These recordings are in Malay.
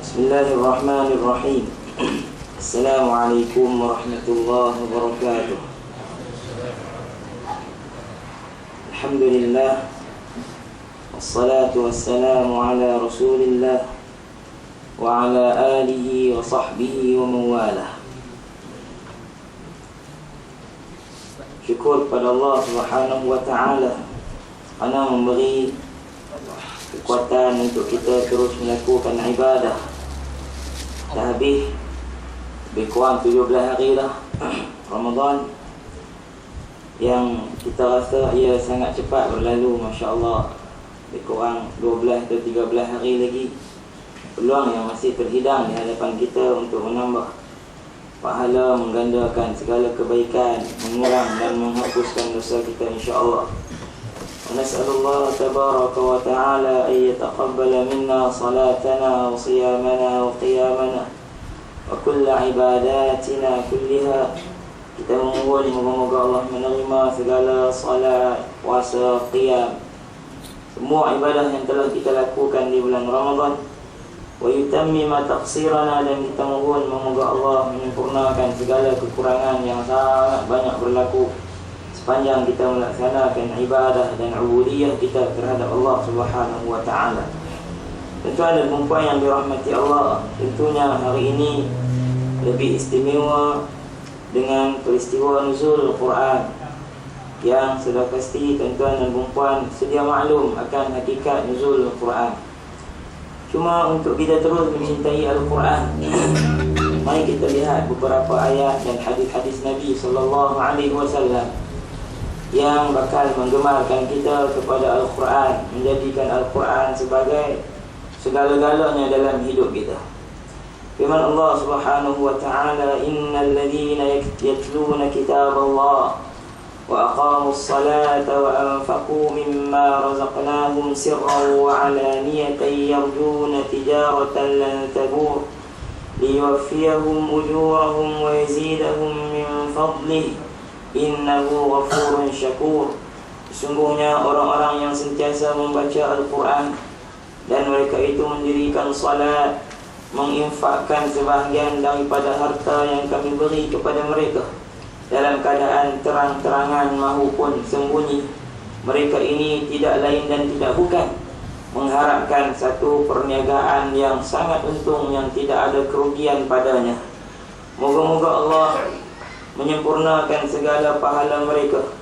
Bismillahirrahmanirrahim. Assalamualaikum warahmatullahi wabarakatuh. Alhamdulillah, wassalatu wassalamu ala rasulillah wa ala alihi wa sahbihi wa mawalah. Syukur pada Allah Subhanahu wa ta'ala kerana memberi kekuatan untuk kita terus melakukan ibadah. Dah habis lebih kurang 17 hari dah Ramadan, yang kita rasa ia sangat cepat berlalu, Masya Allah. Lebih kurang 12 atau 13 hari lagi, peluang yang masih terhidang di hadapan kita untuk menambah pahala, menggandakan segala kebaikan, mengurang dan menghapuskan dosa kita, insya Allah. ونسأل الله تبارك وتعالى أن يتقبل منا صلاتنا وصيامنا وقيامنا وكل عباداتنا كلها. Kita memohon moga-moga Allah menerima segala salat, puasa, qiyam, semua ibadah yang telah kita lakukan di bulan Ramadan. Wa yutammima taqsirana, dan kita mohon moga Allah menyempurnakan segala kekurangan yang sangat banyak berlaku sepanjang kita melaksanakan ibadah dan ubudiyah kita terhadap Allah Subhanahu wa ta'ala. Tuan dan puan yang dirahmati Allah, tentunya hari ini lebih istimewa dengan peristiwa nuzul Al-Quran, yang sudah pasti tuan-tuan dan puan sedia maklum akan hakikat nuzul Al-Quran. Cuma untuk kita terus mencintai Al-Quran, mari kita lihat beberapa ayat dan hadis-hadis Nabi SAW yang bakal menggemarkan kita kepada Al-Quran, menjadikan Al-Quran sebagai segala-galanya dalam hidup kita. Firman Allah Subhanahu wa ta'ala, innal ladhina yatluna kitab Allah wa aqamus salata wa anfaqu mimma razaqnahum sirran wa alaniyatan yarjuna tijaratan lan tabur liyuwaffiyahum ujurahum wa yazidahum min fadlihi innahu ghafurun syakur. Sesungguhnya orang-orang yang sentiasa membaca Al-Quran dan mereka itu mendirikan salat, menginfakkan sebahagian daripada harta yang kami beri kepada mereka dalam keadaan terang-terangan maupun sembunyi, mereka ini tidak lain dan tidak bukan mengharapkan satu perniagaan yang sangat untung yang tidak ada kerugian padanya. Moga-moga Allah menyempurnakan segala pahala mereka,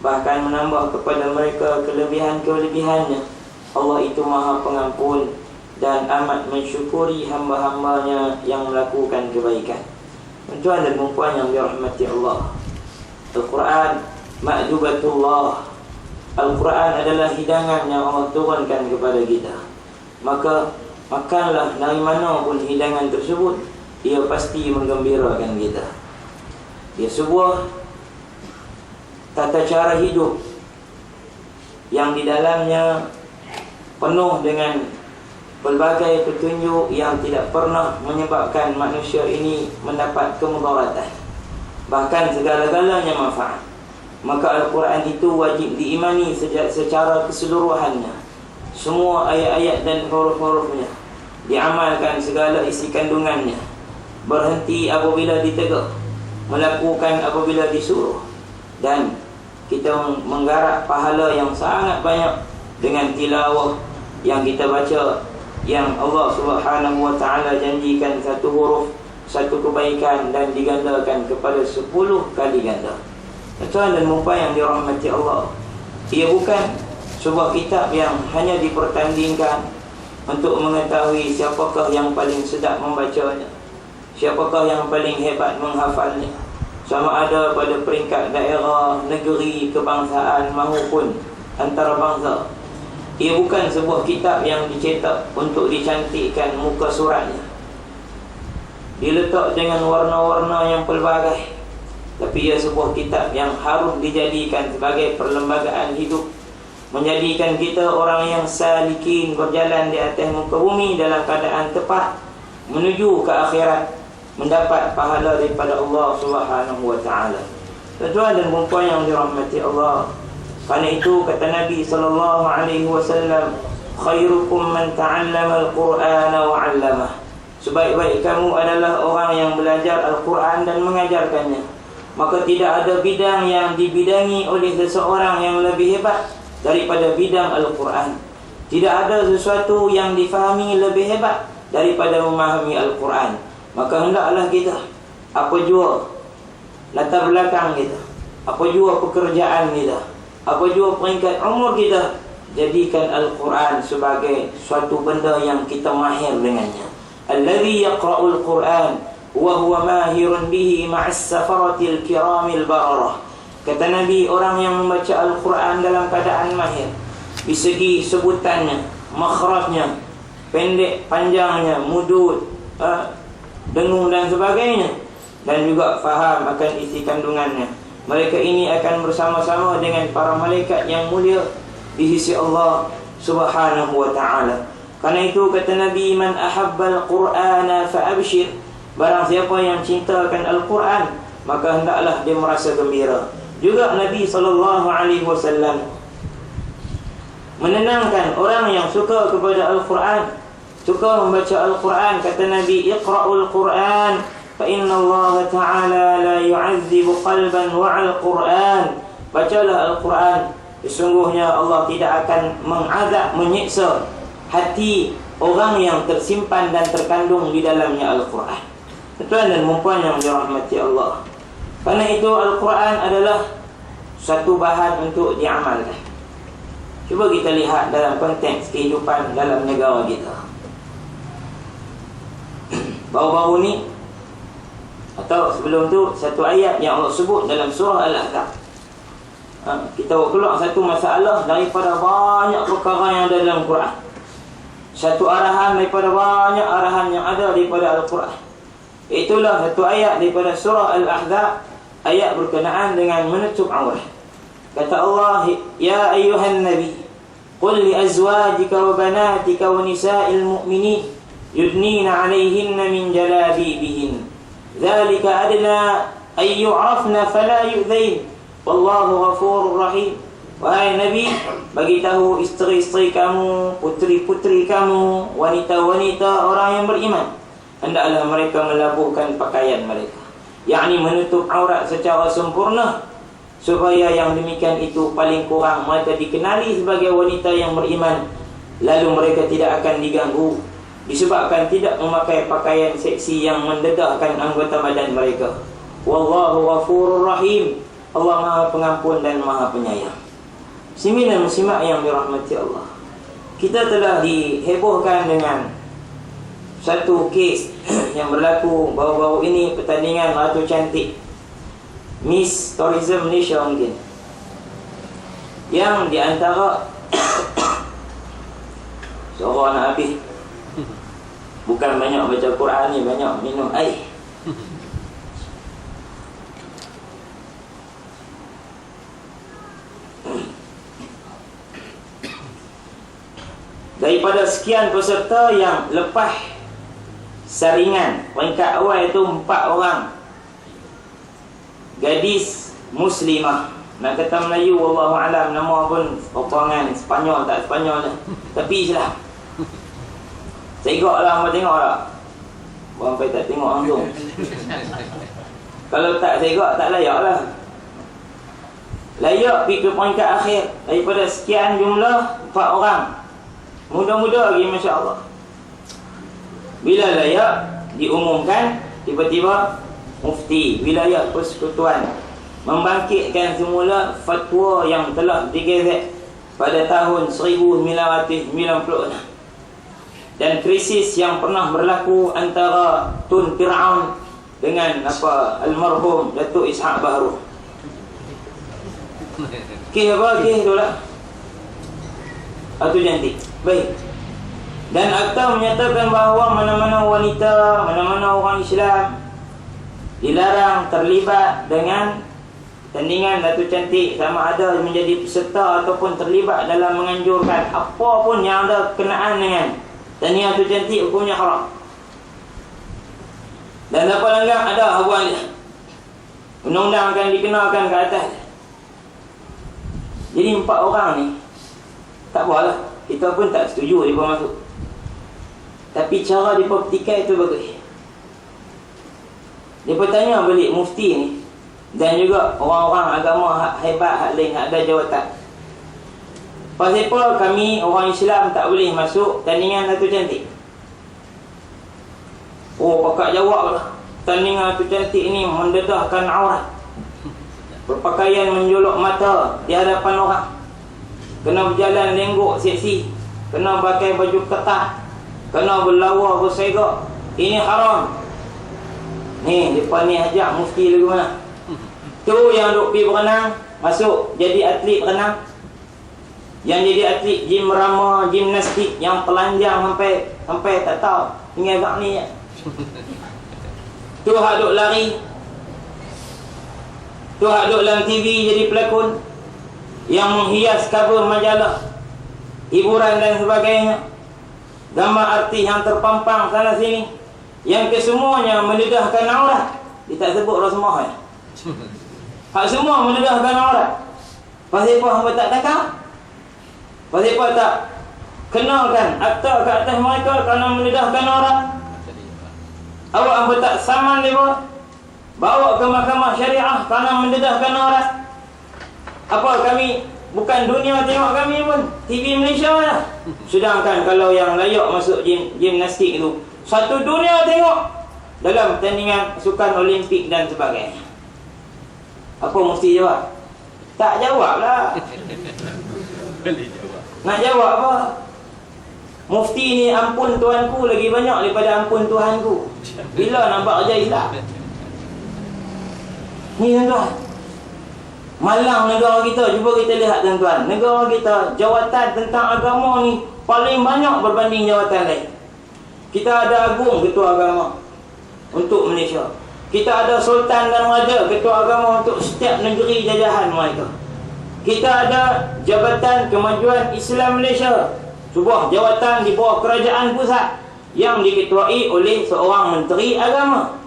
bahkan menambah kepada mereka kelebihan-kelebihannya. Allah itu Maha Pengampun dan amat mensyukuri hamba-hambanya yang melakukan kebaikan. Tuan dan puan yang dirahmati Allah, Al-Quran ma'dubatullah. Al-Quran adalah hidangan yang Allah turunkan kepada kita. Maka makanlah dari mana pun hidangan tersebut, ia pasti menggembirakan kita. Dia sebuah tata cara hidup yang di dalamnya penuh dengan pelbagai petunjuk yang tidak pernah menyebabkan manusia ini mendapat kemudaratan, bahkan segala-galanya manfaat. Maka Al-Quran itu wajib diimani secara keseluruhannya, semua ayat-ayat dan huruf-hurufnya, diamalkan segala isi kandungannya, berhenti apabila ditegur, melakukan apabila disuruh, dan kita menggarap pahala yang sangat banyak dengan tilawah yang kita baca, yang Allah Subhanahu wa ta'ala janjikan satu huruf, satu kebaikan dan digandakan kepada 10 kali ganda. Tuan dan puan yang dirahmati Allah, ia bukan sebuah kitab yang hanya dipertandingkan untuk mengetahui siapakah yang paling sedap membacanya, siapakah yang paling hebat menghafalnya, sama ada pada peringkat daerah, negeri, kebangsaan maupun antarabangsa. Ia bukan sebuah kitab yang dicetak untuk dicantikkan muka suratnya, diletak dengan warna-warna yang pelbagai, tapi ia sebuah kitab yang harus dijadikan sebagai perlembagaan hidup, menjadikan kita orang yang salikin, berjalan di atas muka bumi dalam keadaan tepat menuju ke akhirat, mendapat pahala daripada Allah Subhanahu wa ta'ala. Tuan dan puan yang dirahmati Allah, Karena itu kata Nabi sallallahu alaihi wasallam, khairukum man ta'allama al-Qur'ana wa 'allamah. Sebaik-baik kamu adalah orang yang belajar Al-Quran dan mengajarkannya. Maka tidak ada bidang yang dibidangi oleh seseorang yang lebih hebat daripada bidang Al-Quran. Tidak ada sesuatu yang difahami lebih hebat daripada memahami Al-Quran. Maka hendaklah kita, apa jua latar belakang kita, apa jua pekerjaan kita, apa jua peringkat umur kita, jadikan Al-Quran sebagai suatu benda yang kita mahir dengannya. Alladhi yaqra'ul Quran wa huwa mahirun bihi ma'as safaratil kiramil bararah. Kata Nabi, orang yang membaca Al-Quran dalam keadaan mahir di segi sebutannya, makhrajnya, pendek, panjangnya, mudud, dengung dan sebagainya, dan juga faham akan isi kandungannya, mereka ini akan bersama-sama dengan para malaikat yang mulia di sisi Allah Subhanahu wa ta'ala. Karena itu kata Nabi, man ahabbal Qur'ana fa'abshir. Barang siapa yang cintakan Al-Quran, maka hendaklah dia merasa gembira. Juga Nabi SAW menenangkan orang yang suka kepada Al-Quran, suka membaca Al-Quran. Kata Nabi, iqra'ul Quran fa inna Allah ta'ala la yu'azzibu qalban wa'al Quran. Bacalah Al-Quran, sesungguhnya Allah tidak akan mengazab, menyiksa hati orang yang tersimpan dan terkandung di dalamnya Al-Quran. Tuan dan puan yang dirahmati Allah, karena itu Al-Quran adalah satu bahan untuk diamalkan. Cuba kita lihat dalam konteks kehidupan dalam negara kita. Baru-baru ni, atau sebelum tu, satu ayat yang Allah sebut dalam surah Al-Ahzab. Kita keluar satu masalah daripada banyak perkara yang ada dalam Quran. Satu arahan daripada banyak arahan yang ada daripada Al-Quran. Itulah satu ayat daripada surah Al-Ahzab, ayat berkenaan dengan menutup aurat. Kata Allah, ya ayyuhan nabi, qul li azwajika wa banatika wa nisa'il mu'minin yudnina 'alayhinna min jalabibihin dzalika adna ay yu'rafna fala yu'dhain wallahu ghafurur rahim. Wahai Nabi, bagi tahu isteri-isteri kamu, puteri-puteri kamu, wanita-wanita orang yang beriman, hendaklah mereka melabuhkan pakaian mereka, yakni menutup aurat secara sempurna, supaya yang demikian itu paling kurang mereka dikenali sebagai wanita yang beriman, lalu mereka tidak akan diganggu disebabkan tidak memakai pakaian seksi yang mendedahkan anggota badan mereka. Wallahu ghafurur rahim. Allah Maha Pengampun dan Maha Penyayang. Muslimin dan muslimat yang dirahmati Allah, kita telah dihebohkan dengan satu kes yang berlaku baru-baru ini, pertandingan Ratu Cantik Miss Tourism Malaysia mungkin, yang di antara seorang nak habis, bukan banyak baca Quran ni, banyak minum air. Daripada sekian peserta yang lepas saringan, peringkat awal itu 4 orang gadis muslimah. Nak kata Melayu, wallahu alam, nama pun potongan Sepanyol tak Sepanyol lah, tapi Islam. Tengok lah, mau tengok lah. Sampai tak tengok langsung. Kalau tak tengok, tak layak lah. Layak pergi ke peringkat akhir. Daripada sekian jumlah 4 orang, muda-muda lagi, Masya Allah. Bila layak diumumkan, tiba-tiba Mufti Wilayah Persekutuan membangkitkan semula fatwa yang telah digezet pada tahun 1996, dan krisis yang pernah berlaku antara Tun Fir'aun dengan almarhum Datuk Ishaq Bahru. Kes apa? Kes tu lah Ratu Cantik. Baik. Dan akta menyatakan bahawa mana-mana wanita, mana-mana orang Islam dilarang terlibat dengan tandingan Ratu Cantik, sama ada menjadi peserta ataupun terlibat dalam menganjurkan apa pun yang ada kenaan dengan tandingan Ratu Cantik, hukumnya haram. Dan siapa langgar, ada habuan dia. Undang-undang akan dikenakan ke atas. Jadi 4 orang ni tak apalah, kita pun tak setuju mereka masuk. Tapi cara mereka petikai tu bagus. Mereka tanya balik mufti ni dan juga orang-orang agama hebat hak lain, hak ada jawatan. Pasal apa kami orang Islam tak boleh masuk tandingan Datuk Cantik? Oh, pakak jawab lah, tandingan Datuk Cantik ni mendedahkan aurat, berpakaian menjolok mata di hadapan orang, kena berjalan lenggok seksi, kena pakai baju ketat, kena berlawa bersegak. Ini haram. Ni depan ni ajak mufti lagu mana? Tu yang duk pergi berenang, masuk jadi atlet berenang. Yang jadi atlet gym rama, gimnastik yang telanjang sampai tak tahu tinggal kat ni je. Tu hak duk lari, tu hak duk dalam TV jadi pelakon yang menghias cover majalah hiburan dan sebagainya, gambar artis yang terpampang sana sini, yang kesemuanya mendedahkan aurat. Dia tak sebut Rosmah ya. Hak semua mendedahkan aurat. Pasal apa hamba tak takar? Pasal apa tak kenalkan akta ke atas mereka kerana mendedahkan aurat? Awak hamba tak saman mereka, bawa ke mahkamah syariah kerana mendedahkan aurat? Apa kami bukan dunia tengok kami pun, TV Malaysia lah. Sedangkan kalau yang layak masuk gimnastik itu, satu dunia tengok dalam pertandingan sukan Olimpik dan sebagainya. Apa mesti jawab? Tak jawab lah. Nak jawab apa? Mufti ni ampun Tuhanku lagi banyak daripada ampun Tuhanku. Bila nampak kerja Islam? Ni tuan-tuan, malang negara kita. Cuba kita lihat tuan-tuan, negara kita jawatan tentang agama ni paling banyak berbanding jawatan lain. Kita ada agung ketua agama untuk Malaysia. Kita ada sultan dan raja ketua agama untuk setiap negeri jajahan mereka. Kita ada Jabatan Kemajuan Islam Malaysia, sebuah jawatan di bawah kerajaan pusat yang diketuai oleh seorang menteri agama.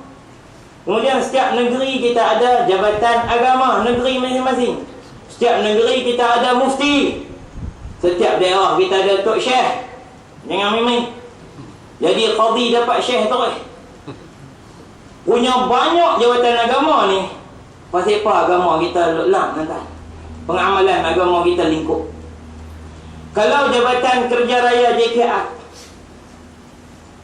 Kemudian setiap negeri kita ada jabatan agama negeri masing-masing. Setiap negeri kita ada mufti. Setiap daerah kita ada Tok Syekh. Jangan main-main. Jadi qadi dapat syekh terus. Punya banyak jawatan agama ni. Pasal apa agama kita lelang tuan-tuan? Pengamalan agama kita lingkup. Kalau Jabatan Kerja Raya JKR,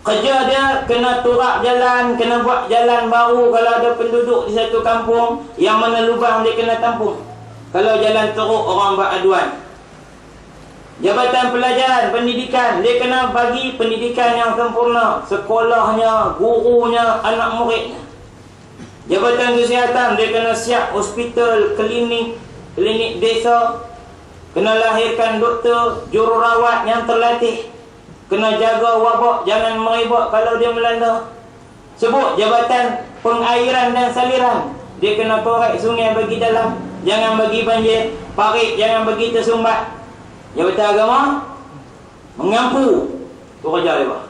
kerja dia kena turak jalan, kena buat jalan baru. Kalau ada penduduk di satu kampung yang mana lubang dia kena tampung. Kalau jalan teruk, orang beraduan. Jabatan Pelajaran Pendidikan, dia kena bagi pendidikan yang sempurna, sekolahnya, gurunya, anak muridnya. Jabatan Kesihatan, dia kena siap hospital, klinik desa, kena lahirkan doktor, jururawat yang terlatih, kena jaga wabak jangan merebak kalau dia melanda. Sebut Jabatan Pengairan dan Saliran, dia kena korek sungai bagi dalam, jangan bagi banjir, parit jangan bagi tersumbat. Jabatan Agama mengampu, tu kerja dia buat.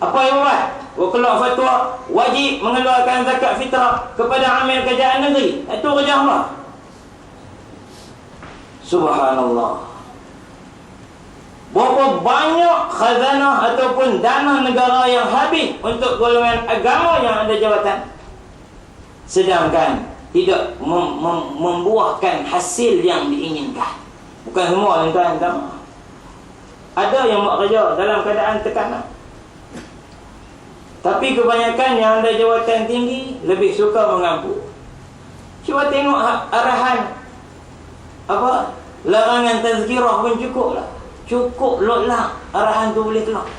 Apa yang buat? Keluar fatwa wajib mengeluarkan zakat fitrah kepada amil kerajaan negeri. Itu kerja apa? Subhanallah. Berapa banyak khazanah ataupun dana negara yang habis untuk golongan agama yang ada jawatan, sedangkan tidak membuahkan hasil yang diinginkan. Bukan semua tuan-tuan. Ada yang buat kerja dalam keadaan tekanan. Tapi kebanyakan yang ada jawatan tinggi lebih suka mengampu. Cuba tengok arahan apa? Larangan tazkirah pun cukup lah. Cukup lotlah arahan tu boleh keluar.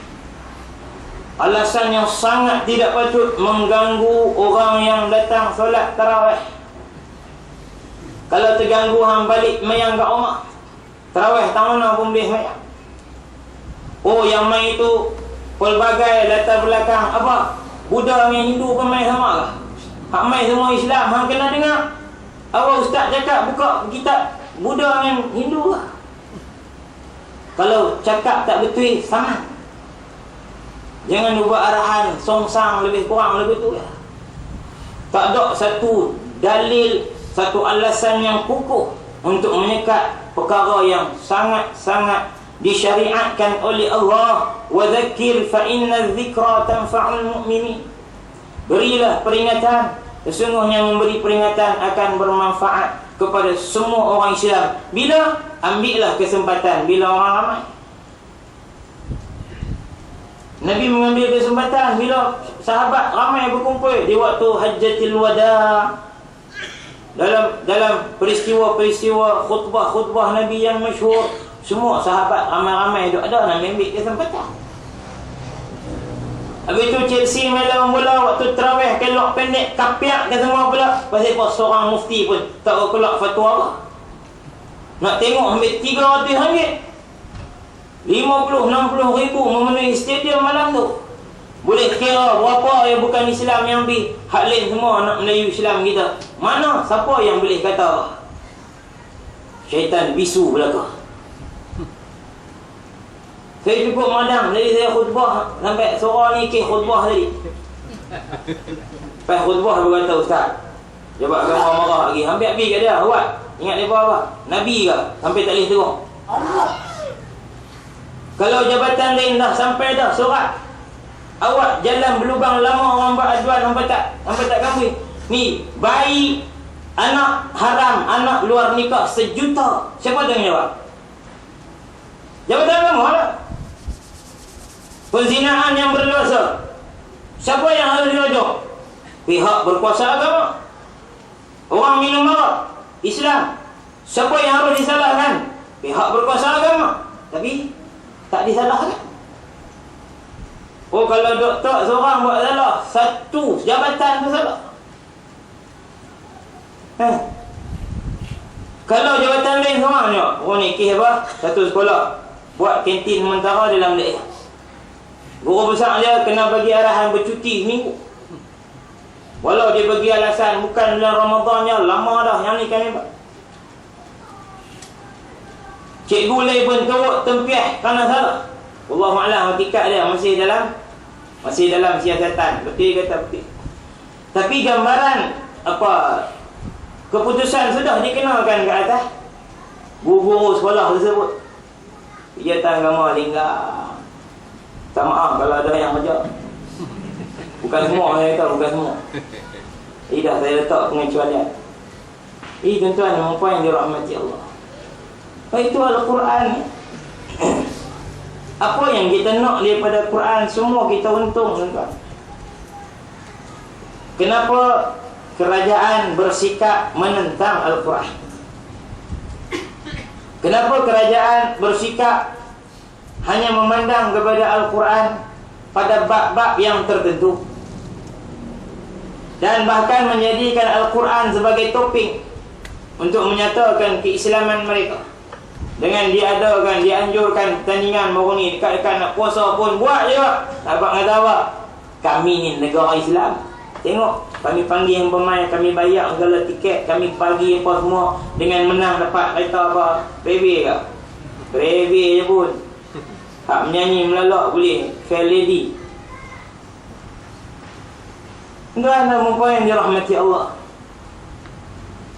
Alasan yang sangat tidak patut mengganggu orang yang datang solat tarawih. Kalau terganggu hang balik mayang kat rumah, tarawih tak mana pun boleh mayang. Oh, yang main itu pelbagai latar belakang apa? Buddha dengan Hindu pun main sama lah. Hak main semua Islam, hang kena dengar. Apa ustaz cakap buka kitab Buddha dengan Hindu lah. Kalau cakap tak betul, sama. Jangan buat arahan songsang lebih kurang lebih tu ya. Tak ada satu dalil, satu alasan yang kukuh untuk menyekat perkara yang sangat-sangat disyariatkan oleh Allah. Wa dzakir fa inna dzikra tanfa'ul mu'minin. Berilah peringatan, sesungguhnya memberi peringatan akan bermanfaat kepada semua orang Islam. Bila? Ambillah kesempatan bila orang ramai. Nabi mengambil kesempatan bila sahabat ramai berkumpul di waktu Hajjatul Wada. Dalam peristiwa-peristiwa khutbah Nabi yang masyhur, semua sahabat ramai-ramai ada Nabi ambil kesempatan. Habis tu Chelsea main lawan bola waktu tarawih, kelok pendek kapiak ke semua pula. Pasal apa seorang mufti pun tak tahu kelak fatwa apa. Nak tengok ambil RM300, 50-60 ribu memenuhi stadium malam tu. Boleh kira berapa yang bukan Islam yang ambil. Hak lain semua nak Melayu Islam kita. Mana? Siapa yang boleh kata? Syaitan bisu belakang. Saya cukup madam, jadi saya khutbah sampai seorang ni ke khutbah tadi. Lepas khutbah berkata, Ustaz, jawab kamu marah lagi. Hampir habis kat dia, awak ingat dia apa? Nabi ke? Sampai tak boleh tengok. Kalau jabatan lain dah sampai dah surat, awak jalan berlubang lama orang buat aduan sampai tak kahwin. Ni bayi, anak haram, anak luar nikah 1 juta. Siapa tengok jawab? Jabatan kamu lah. Penzinaan yang berdosa, siapa yang harus dirujuk? Pihak berkuasa agama. Orang minum arak, Islam, siapa yang harus disalahkan? Pihak berkuasa agama. Tapi tak disalahkan. Oh, kalau doktor seorang buat salah, satu jabatan tu salah. Kalau jabatan lain seorang tengok, oh ni kes apa? Satu sekolah buat kantin sementara dalam daerah. Guru besar dia kena bagi arahan bercuti seminggu. Walau dia bagi alasan bukan bulan Ramadannya, lama dah yang ni kan hebat. Cikgu lain pun teruk tempiah kerana salah. Wallahualam hakikat dia masih dalam siasatan. Betul kata betul. Tapi gambaran apa keputusan sudah dikenalkan ke atas. Guru-guru sekolah tersebut, kegiatan agama linggar. Tak maaf kalau ada yang kerja. Bukan semua saya kata, bukan semua. Dah saya letak pengecualian. Tuan-tuan dan puan yang dirahmati Allah. Itu Al-Quran. Apa yang kita nak daripada Quran, semua kita untung, tuan-tuan. Kenapa kerajaan bersikap menentang Al-Quran? Kenapa kerajaan bersikap hanya memandang kepada Al-Quran pada bab-bab yang tertentu, dan bahkan menjadikan Al-Quran sebagai topik untuk menyatakan keislaman mereka? Dengan dianjurkan pertandingan baru ni, dekat-dekat nak puasa pun buat je. Abang kata apa? Kami ni negara Islam. Tengok, kami panggil yang pemain, kami bayar segala tiket, kami bagi apa semua, dengan menang dapat kereta apa? Rebe ke? Rebe je pun. Hak menyanyi melalak boleh, fair lady. Tuan dan puan yang dirahmati Allah,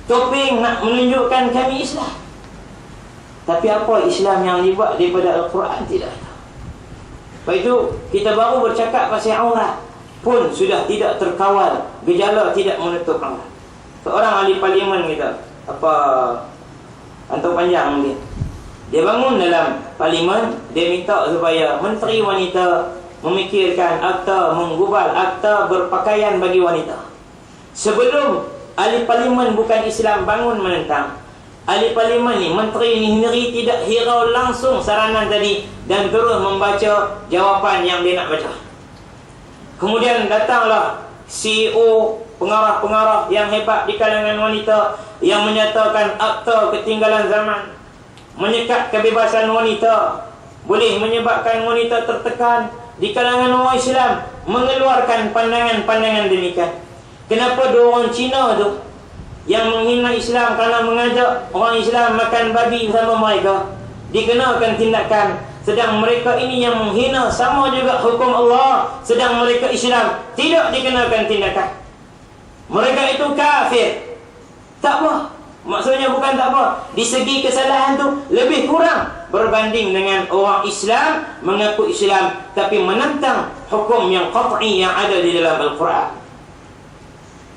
topeng nak menunjukkan kami Islam. Tapi apa Islam yang dibuat daripada Al-Quran? Tidak ada. Lepas itu kita baru bercakap pasal aurat pun sudah tidak terkawal, gejala tidak menutup aurat. Seorang ahli parlimen kita, Anton Panjang mungkin, dia bangun dalam parlimen, dia minta supaya Menteri Wanita memikirkan akta menggubal akta berpakaian bagi wanita. Sebelum ahli parlimen bukan Islam bangun menentang, ahli parlimen ni, menteri ni sendiri tidak hirau langsung saranan tadi dan terus membaca jawapan yang dia nak baca. Kemudian datanglah CEO, pengarah-pengarah yang hebat di kalangan wanita yang menyatakan akta ketinggalan zaman, menyekat kebebasan wanita, boleh menyebabkan wanita tertekan. Di kalangan orang Islam mengeluarkan pandangan-pandangan demikian. Kenapa dua orang Cina tu yang menghina Islam kerana mengajak orang Islam makan babi bersama mereka dikenakan tindakan, sedang mereka ini yang menghina sama juga hukum Allah, sedang mereka Islam tidak dikenakan tindakan? Mereka itu kafir. Tak apa. Maksudnya bukan tak apa. Di segi kesalahan tu lebih kurang berbanding dengan orang Islam mengaku Islam tapi menentang hukum yang qat'i yang ada di dalam Al-Quran.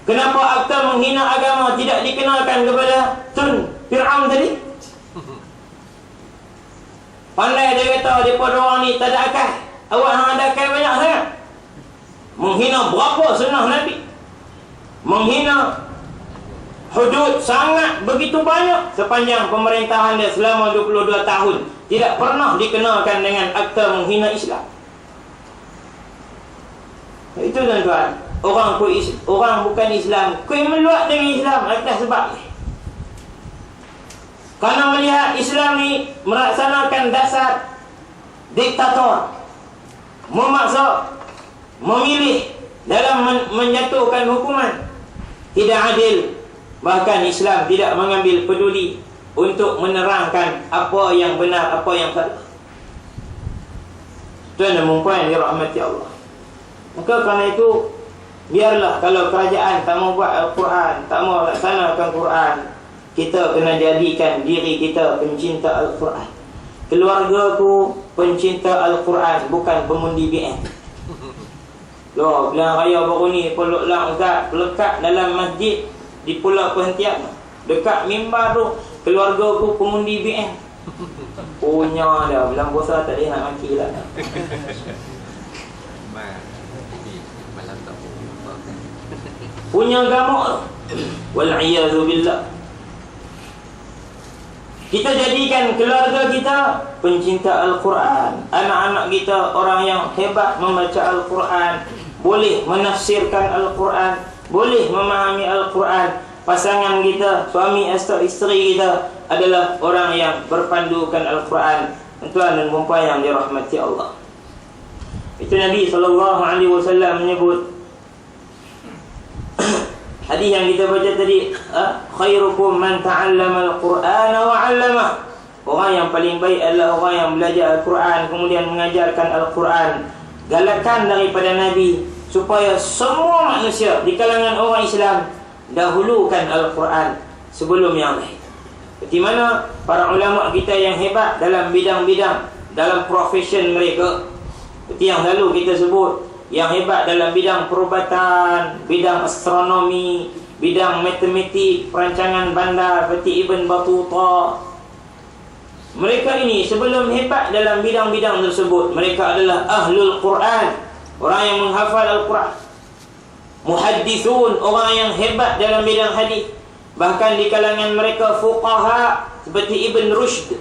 Kenapa akta menghina agama tidak dikenalkan kepada Tun Fir'aun tadi? Pandai dia kata daripada orang ni tak ada akal. Awak hang ada akal banyak sangat. Menghina berapa sunnah Nabi? Menghina hudud sangat begitu banyak sepanjang pemerintahan dia selama 22 tahun. Tidak pernah dikenalkan dengan akta menghina Islam. Itu tuan-tuan. Orang bukan Islam, kui meluat dengan Islam atas sebab ni. Kerana melihat Islam ni melaksanakan dasar diktator, memaksa, memilih dalam menjatuhkan hukuman, tidak adil. Bahkan Islam tidak mengambil peduli untuk menerangkan apa yang benar, apa yang salah. Tuan dan puan yang dirahmati Allah. Maka kerana itu, biarlah kalau kerajaan tak mau buat Al-Quran, tak mau laksanakan Quran, kita kena jadikan diri kita pencinta Al-Quran. Keluarga ku pencinta Al-Quran, bukan pengundi BN. Loh, bilang raya baru ni peluk lang Ustaz, pelekat dalam masjid di Pulau Perhentian, dekat mimbar tu, keluarga ku pengundi BN. Punya dah, bilang bosa tak boleh nak maki lah. Punya gamuk. Wal'iyadhu billah. Kita jadikan keluarga kita pencinta Al-Quran. Anak-anak kita orang yang hebat membaca Al-Quran, boleh menafsirkan Al-Quran, boleh memahami Al-Quran. Pasangan kita, suami atau isteri kita adalah orang yang berpandukan Al-Quran. Tuan dan puan yang dirahmati Allah. Itu Nabi SAW menyebut hadis yang kita baca tadi, khairukum man ta'allama al-Qur'ana wa 'allamah. Orang yang paling baik adalah orang yang belajar Al-Quran kemudian mengajarkan Al-Quran. Galakan daripada Nabi supaya semua manusia di kalangan orang Islam dahulukan Al-Quran sebelum yang lain. Seperti mana para ulama kita yang hebat dalam bidang-bidang, dalam profession mereka, seperti yang selalu kita sebut, yang hebat dalam bidang perubatan, bidang astronomi, bidang matematik, perancangan bandar seperti Ibn Battuta. Mereka ini sebelum hebat dalam bidang-bidang tersebut, mereka adalah ahlul Quran, orang yang menghafal Al-Quran. Muhaddithun, orang yang hebat dalam bidang hadis. Bahkan di kalangan mereka fuqaha seperti Ibn Rushd.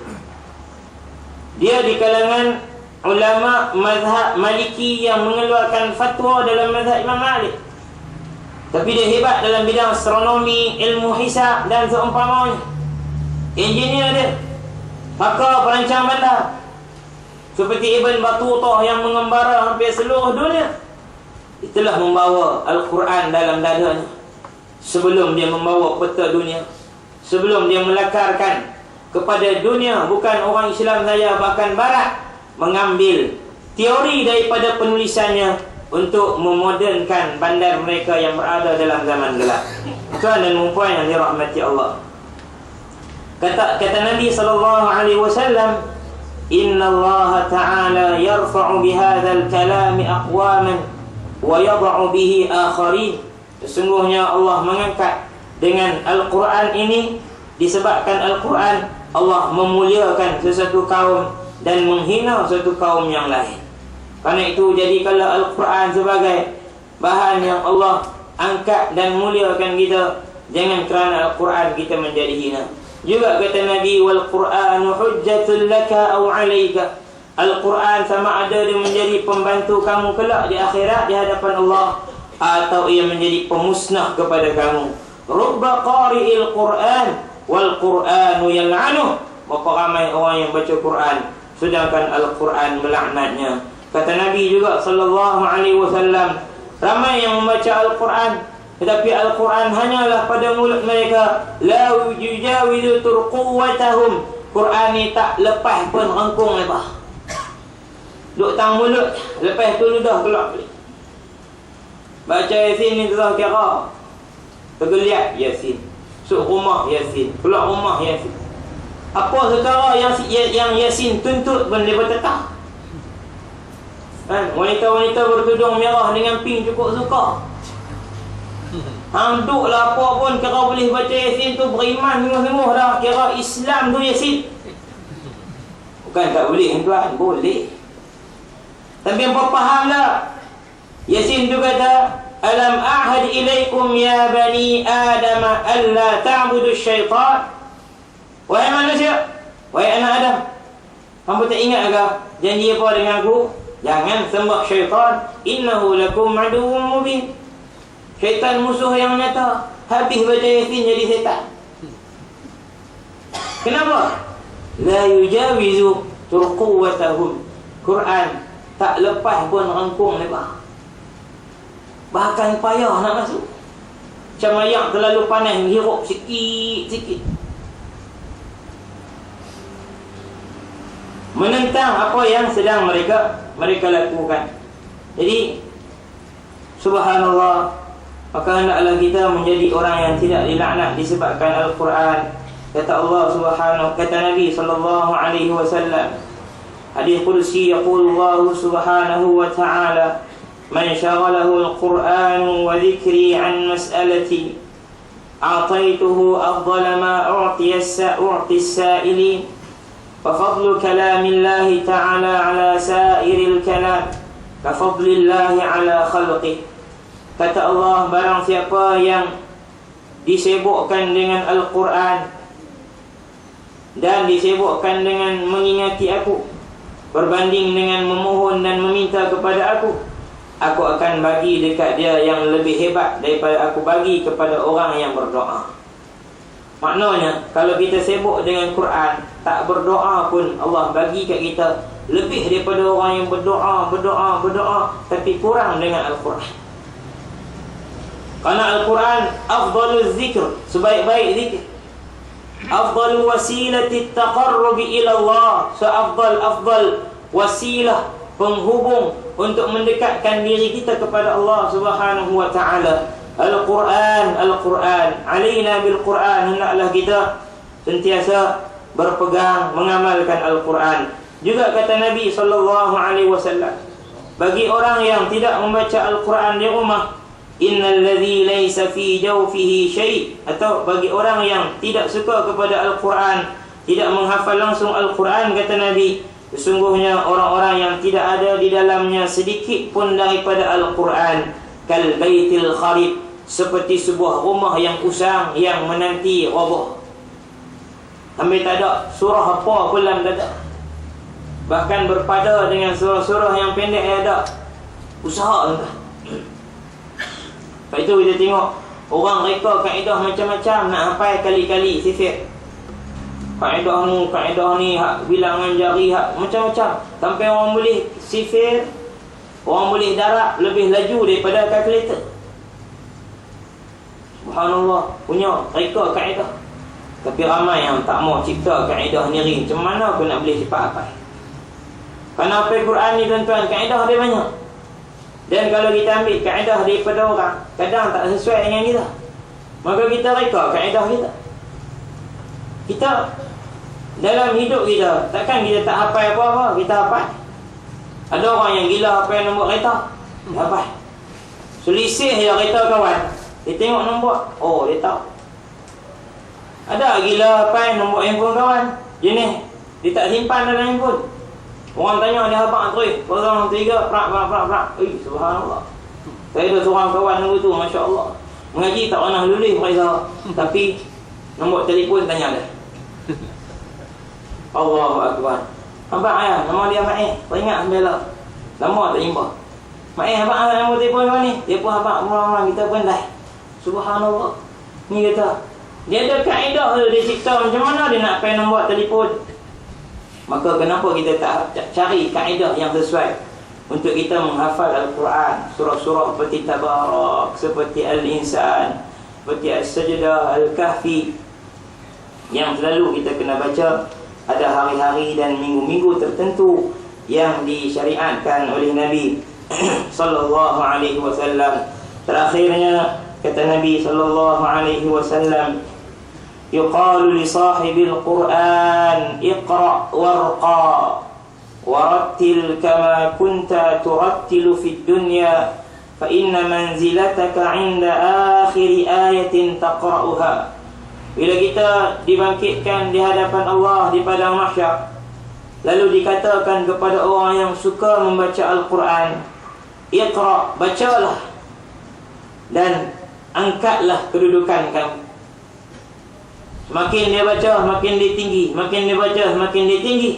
Dia di kalangan ulama mazhab Maliki yang mengeluarkan fatwa dalam mazhab Imam Malik. Tapi dia hebat dalam bidang astronomi, ilmu hisab dan seumpamanya. Engineer dia, pakar perancang bandar seperti Ibn Battuta yang mengembara hampir seluruh dunia. Itulah membawa Al-Quran dalam dadanya sebelum dia membawa peta dunia, sebelum dia melakarkan kepada dunia, bukan orang Islam saja, bahkan Barat, mengambil teori daripada penulisannya untuk memodernkan bandar mereka yang berada dalam zaman gelap. Tuan dan puan yang dirahmati Allah. Kata Nabi SAW, Inna Allah Ta'ala yarfa'u bihadzal kalami aqwaman wa yada'u bihi akharin. Sesungguhnya Allah mengangkat dengan Al-Quran ini, disebabkan Al-Quran Allah memuliakan sesuatu kaum dan menghina suatu kaum yang lain. Karena itu jadikanlah Al-Quran sebagai bahan yang Allah angkat dan muliakan kita. Jangan kerana Al-Quran kita menjadi hina. Juga kata Nabi, wal Qur'anu hujjatul laka aw 'alaika. Al-Quran sama ada dia menjadi pembantu kamu kelak di akhirat di hadapan Allah, atau ia menjadi pemusnah kepada kamu. Rubba qari'il Qur'an wal Qur'anu yal'anuh. Berapa ramai orang yang baca Quran sedangkan Al-Quran melaknatnya. Kata Nabi juga sallallahu alaihi wasallam, ramai yang membaca Al-Quran tetapi Al-Quran hanyalah pada mulut mereka, la yujawizu turquwatahum. Quran ni tak lepas pun rengkung lepas. Duk tang mulut, lepas tu ludah keluar balik. Baca Yasin ni terus kira tergeliat Yasin. Masuk rumah Yasin, keluar rumah Yasin. Apa sekarang yang Yasin tuntut pun dia bertetap. Kan? Wanita-wanita bertudung merah dengan pink cukup suka. Duduklah apa pun kira boleh baca Yasin tu, beriman sungguh-sungguh dah, kira Islam tu Yasin. Bukan tak boleh tuan, boleh. Tapi apa faham tak? Yasin tu kata, alam a'had ilaikum ya bani Adam alla ta'budu syaitan. Wahai manusia, wahai anak Adam, hampa tak ingat ke janji apa dengan aku? Jangan sembah syaitan. Innahu lakum aduwwum mubin. Syaitan musuh yang nyata. Habis baca Yasin jadi syaitan. Kenapa? La yujawizu turquwatahum. Quran tak lepas pun rengkung lepas. Bahkan payah nak masuk. Macam ayam terlalu panas, menghirup sikit-sikit. Menentang apa yang sedang mereka lakukan. Jadi subhanallah, maka hendaklah kita menjadi orang yang tidak dilaknat disebabkan Al-Quran. Kata Allah Subhanahu, kata Nabi sallallahu alaihi wasallam, hadis qudsi, yaqulu Allah Subhanahu wa ta'ala, man syaghalahu al-Quran wa dhikri an mas'alati a'taituhu afdala ma u'ti as-sa'ilin. ففضل كلام الله تعالى على سائر الكلام كفضل الله على خلقه. Kata Allah, barang siapa yang disibukkan dengan Al-Quran dan disibukkan dengan mengingati aku, berbanding dengan memohon dan meminta kepada aku akan bagi dekat dia yang lebih hebat daripada aku bagi kepada orang yang berdoa. Maknanya, kalau kita sibuk dengan Quran, tak berdoa pun Allah bagi kat kita lebih daripada orang yang berdoa, tapi kurang dengan Al-Quran. Kerana Al-Quran afdalul zikr, sebaik-baik zikir. Afdalu wasilati taqarrubi ila Allah, seafdal wasilah, penghubung untuk mendekatkan diri kita kepada Allah Subhanahu wa ta'ala. Al-Quran, alaina bil-Quran, hendaklah kita sentiasa berpegang mengamalkan Al-Quran. Juga kata Nabi sallallahu alaihi wasallam, bagi orang yang tidak membaca Al-Quran di rumah, innal ladzi laysa fi jawfihi syai', atau bagi orang yang tidak suka kepada Al-Quran, tidak menghafal langsung Al-Quran, kata Nabi, sesungguhnya orang-orang yang tidak ada di dalamnya sedikit pun daripada Al-Quran, kal baitil kharib, seperti sebuah rumah yang usang yang menanti roboh. Hampir tak ada surah apa pun dalam tak ada. Bahkan berpada dengan surah-surah yang pendek yang ada, usaha entah. Lepas itu kita tengok orang reka kaedah macam-macam nak hafal kali-kali sifir. Kaedah ni hak bilangan jari, hak macam-macam. Sampai orang boleh sifir, orang boleh darab lebih laju daripada kalkulator. Subhanallah, punya reka kaedah. Tapi ramai yang tak mau cipta kaedah sendiri. Macam mana aku nak boleh cepat hafal? Kerana hafal Quran ni tuan-tuan, kaedah dia banyak. Dan kalau kita ambil kaedah daripada orang, kadang tak sesuai dengan kita, maka kita reka kaedah kita. Kita dalam hidup kita, takkan kita tak hafal apa-apa, kita hafal. Ada orang yang gila hafal nombor kereta, dia hafal. Selisih je kereta kawan, dia tengok nombor, oh dia tahu. Ada gila hafal nombor handphone kawan, jenis dia tak simpan dalam handphone. Orang tanya dia habaq terus 03 prak. Subhanallah. Saya ada seorang kawan nombor tu, masya-Allah. Mengaji tak pernah lulus mereka, tapi nombor telefon tanya dia. Allahu akbar. Habaq ya, nama dia Maih. Teringat sampai lama tak jumpa. Maih habaq nombor telefon kau ni. Dia pun habaq orang-orang kita pun dah. Subhanallah. Ni kata, dia ada kaedah dia cipta macam mana dia nak pakai nombor telefon. Maka kenapa kita tak cari kaedah yang sesuai untuk kita menghafal Al-Quran, surah-surah seperti Tabarak, seperti Al-Insan, seperti As-Sajdah, Al-Kahfi, yang selalu kita kena baca. Ada hari-hari dan minggu-minggu tertentu yang disyariatkan oleh Nabi sallallahu alaihi wasallam. Terakhirnya kata Nabi sallallahu alaihi wasallam, yuqalu li sahibil Qur'an iqra' warqa warattil kama kunta turattilu fid dunya fa inna manzilataka 'inda akhir ayatin taqra'uha. Bila kita dibangkitkan di hadapan Allah di padang mahsyar, lalu dikatakan kepada orang yang suka membaca Al-Quran, iqra', bacalah dan angkatlah kedudukan kamu. Semakin dia baca, makin dia tinggi. Makin dia baca, makin dia tinggi.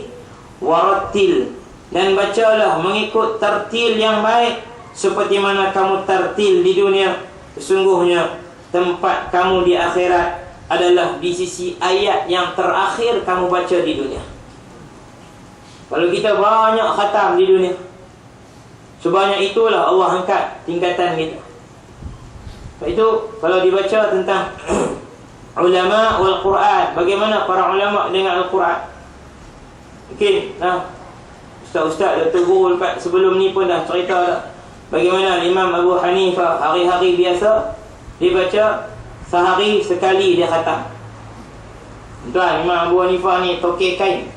Warattil, dan bacalah mengikut tartil yang baik, seperti mana kamu tartil di dunia. Sesungguhnya tempat kamu di akhirat adalah di sisi ayat yang terakhir kamu baca di dunia. Kalau kita banyak khatam di dunia, sebanyak itulah Allah angkat tingkatan kita. Itu kalau dibaca tentang ulama wal Quran, bagaimana para ulama dengan Al-Quran. Mungkin ustaz-ustaz Dr. Guru sebelum ni pun dah cerita dah, bagaimana Imam Abu Hanifah hari-hari biasa dibaca, sehari sekali dia khatam. Tuan, Imam Abu Hanifah ni tokek kain.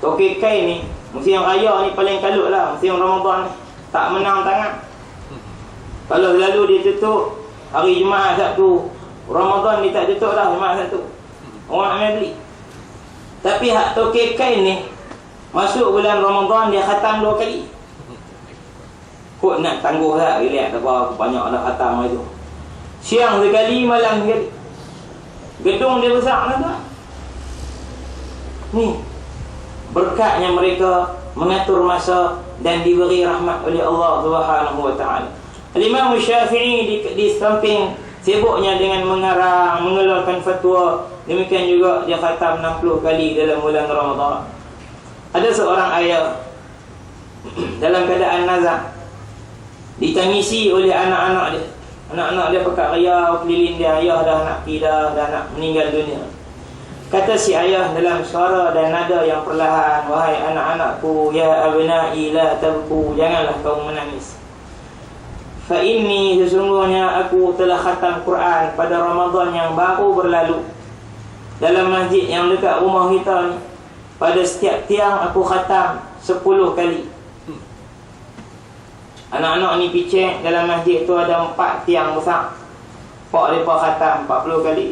Tokek kain ni musim raya ni paling kalut lah. Musim Ramadan ni tak menang tangan. Kalau lalu dia tutup hari Jumaat Sabtu, Ramadan dia tak tutup dah Jumaat Sabtu, orang nak beli. Tapi hak tokek kain ni masuk bulan Ramadan dia khatam 2 kali. Kok nak tangguh tak? Relax tak apa, banyak dah khatam itu. Siang sekali, malam sekali. Gedung dia besar lah tak? Ni berkatnya mereka mengatur masa dan diberi rahmat oleh Allah Subhanahu wa taala. Imam Syafi'i di samping sibuknya dengan mengarang, mengeluarkan fatwa, demikian juga dia khatam 60 kali dalam bulan Ramadan. Ada seorang ayah dalam keadaan nazak, ditangisi oleh anak-anak dia. Anak-anak dia pekat riau keliling dia, ayah dah nak pindah, dah nak meninggal dunia. Kata si ayah dalam suara dan nada yang perlahan, wahai anak-anakku, ya abna'i la tabku, janganlah kau menangis. Fa inni, sesungguhnya aku telah khatam Quran pada Ramadan yang baru berlalu. Dalam masjid yang dekat rumah kita ni, pada setiap tiang aku khatam 10 kali. Anak-anak ni picek, dalam masjid tu ada 4 tiang besar. Pak mereka khatam 40 kali.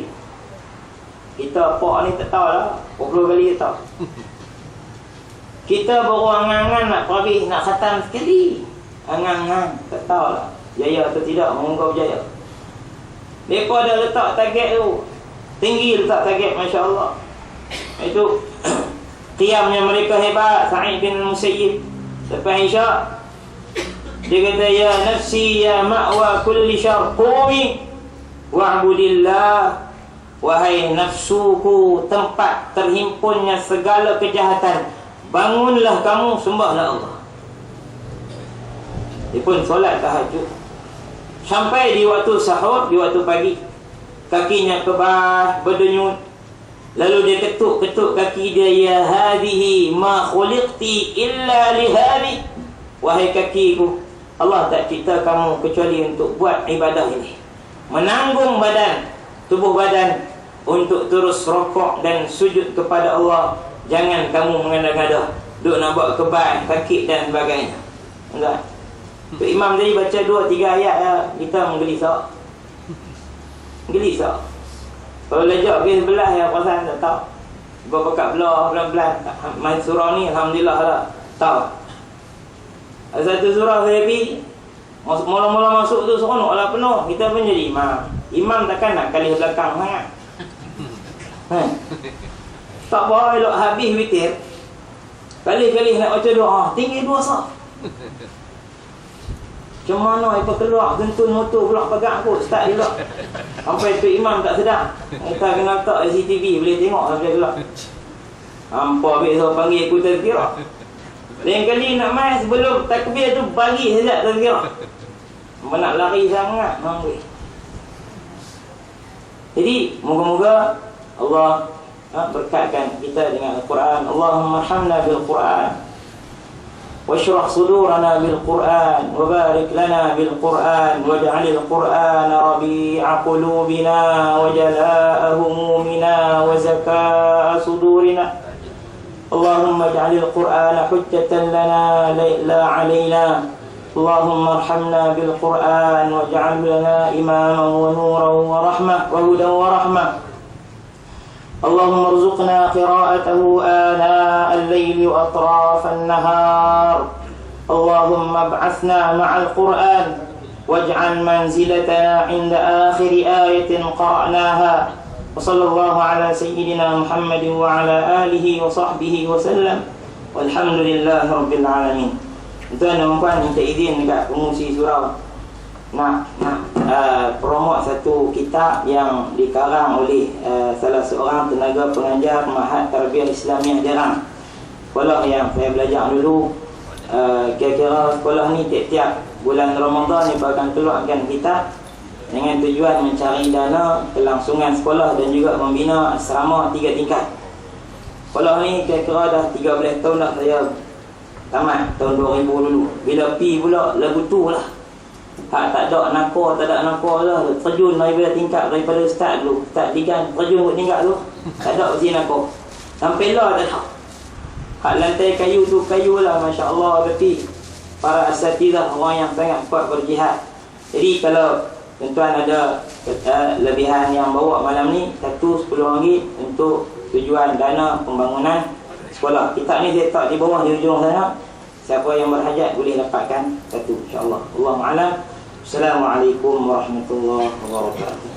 Kita pak ni tak tahu lah 40 kali tak tahu. Kita baru angan-angan nak pergi, nak khatam sekali. Angan-angan, tak tahu lah jaya atau tidak, moga berjaya. Mereka dah letak target tu, tinggi letak target, Masya Allah. Itu qiyamnya mereka hebat. Sa'id bin Musayyib lepas Isyak, dia kata, ya nafsi ya ma'wa kulli syar, qumi wa'budillah. Wahai nafsuku, tempat terhimpunnya segala kejahatan, bangunlah kamu, sembahlah Allah. Dia pun solat tahajud. Sampai di waktu sahur, di waktu pagi, kakinya kebas, berdenyut. Lalu dia ketuk-ketuk kaki dia, ya hadhihi ma khuliqti illa li hadhi. Wahai kakiku, Allah tak cipta kamu kecuali untuk buat ibadah ini. Menanggung badan, tubuh badan untuk terus rokok dan sujud kepada Allah. Jangan kamu mengada-ngada duk nak buat kebal, sakit dan sebagainya. Enggak. Imam tadi baca 2-3 ayat ya, kita menggelisah. Gelisah. Kalau lejak pergi sebelah ya, perasaan tak tahu. Berapa kat belah, pelan-pelan. Main surah ni alhamdulillah lah, tahu. Ada satu surah saya pergi, mula-mula masuk tu seronok lah penuh. Kita pun jadi imam. Imam takkan nak kali belakang sangat. Tak apa, elok habis witir, kali-kali nak baca doa, tinggi 2 sah. Macam mana mereka keluar, gentun motor pula pegang aku, start elok. Sampai tu imam tak sedar. Kita kena letak CCTV, boleh tengok sampai keluar. Hampa besok panggil aku tazkirah. Lain kali nak main sebelum takbir tu bagi saja tazkirah. Nak lari sangat manggil. Jadi moga-moga Allah berkatkan kita dengan Al-Quran. Allahumma hamna bil Quran. واشرح صدورنا بالقرآن وبارك لنا بالقرآن واجعل القرآن ربيع قلوبنا وجلاء همومنا وزكاء صدورنا. اللهم اجعل القرآن حجة لنا لا علينا. اللهم ارحمنا بالقرآن واجعله لنا إماما ونورا ورحمة وهدى ورحمة. اللهم ارزقنا قراءته آناء الليل وأطراف النهار. اللهم ابعثنا مع القرآن واجعل منزلتنا عند آخر آية قرأناها. وصلى الله على سيدنا محمد وعلى آله وصحبه وسلم والحمد لله رب العالمين. Tuan dan puan, minta izin dekat pengurusi surau nak promote satu kitab yang dikarang oleh salah seorang tenaga pengajar Ma'had Tarbiyah Islamiah Derang. Sekolah yang saya belajar dulu, kira-kira sekolah ni tiap-tiap bulan Ramadan ni akan keluarkan kitab dengan tujuan mencari dana kelangsungan sekolah dan juga membina asrama 3 tingkat. Sekolah ni kira-kira dah 13 tahun dah saya tamat, tahun 2000 dulu. Bila pi pula lagu tu lah, hak tak ada nakor, tak ada nakor lah, terjun daripada tingkat, daripada ustaz dulu, ustaz Digan terjun ke tingkat tu, tak ada usia nakor sampai lah tak ada. Hak lantai kayu tu kayu lah, Masya Allah. Tapi para asatidah, orang yang sangat kuat berjihad. Jadi kalau tuan-tuan ada lebihan yang bawa malam ni, satu RM10 untuk tujuan dana pembangunan sekolah. Kitab ni saya letak di bawah di ujung sana. Siapa yang berhajat boleh dapatkan satu, insya-Allah. Allahu a'lam. Assalamualaikum warahmatullahi wabarakatuh.